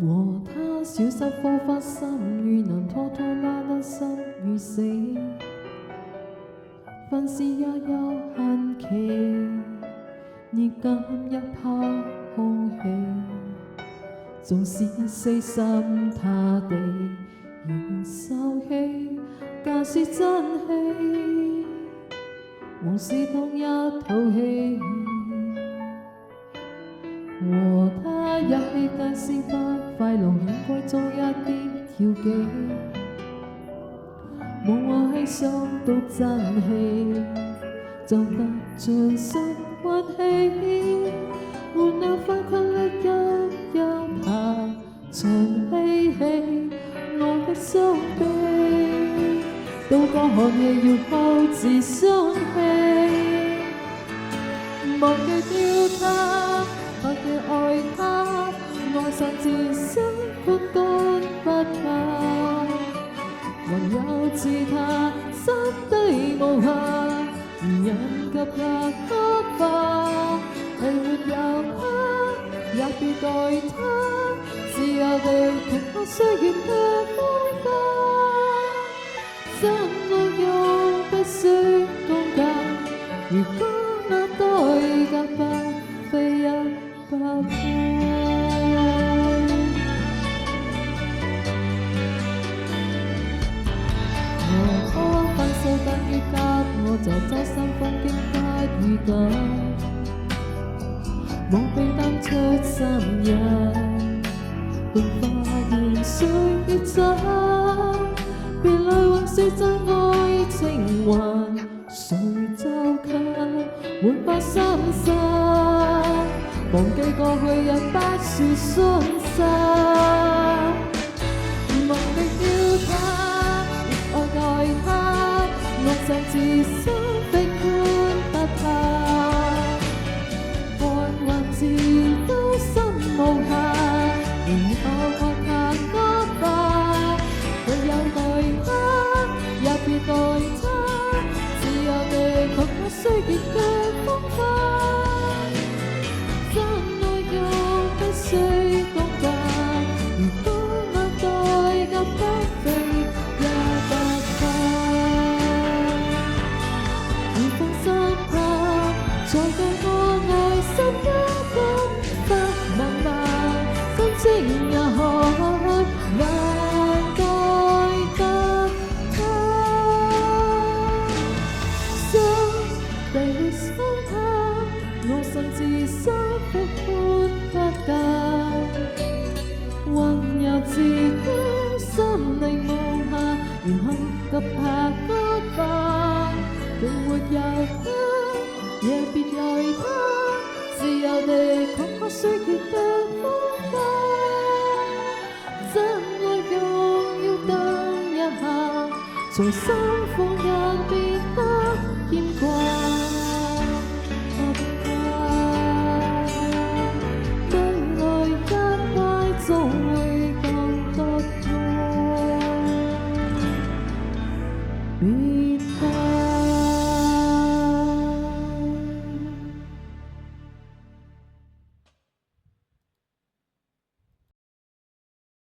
和他小心火花心與能拖拖拉拉生與死，分屍也有限期，捏緊一泡空氣，縱使死心塌地願受氣，假使真氣，往事當一套戲，和他一起間是不快樂，應該做一啲調劑，冇我犧牲到真氣，就得盡心運氣，換了花昆力一一下，從嬉戲我的傷悲，渡過寒夜要抱自相氣，忘記掉他，忘記愛他，愛上自身枯乾不下，還有自他心底無瑕，人急也不化，係沒有他，也別待他，自由地停泊歲月的風花，真愛又不需公價，如果那代價不非一百倍。分數等於急，我就周身風景不預感，冇被擔出心人，並發現歲月走，別來還是真愛情還，誰就近滿百心殺，忘記過去也不是信實，忘記掉他，愛他，愛上自身悲觀不怕，看還自都心無暇，然後學下歌吧，沒有愛他，也別待他，自由地狂發歲月嘅風花，真愛又不需公價，如果那代價不菲也不怕，而放心吧，在對我內心一根不慢慢，心情也可難代得他，心地傷他，我甚至心悲歡不嫁，混入自己心靈無暇，然後急拍不化，竟沒有他，也別為他，自由地狂發歲月的風花，真愛用要等一下，從心放人別等。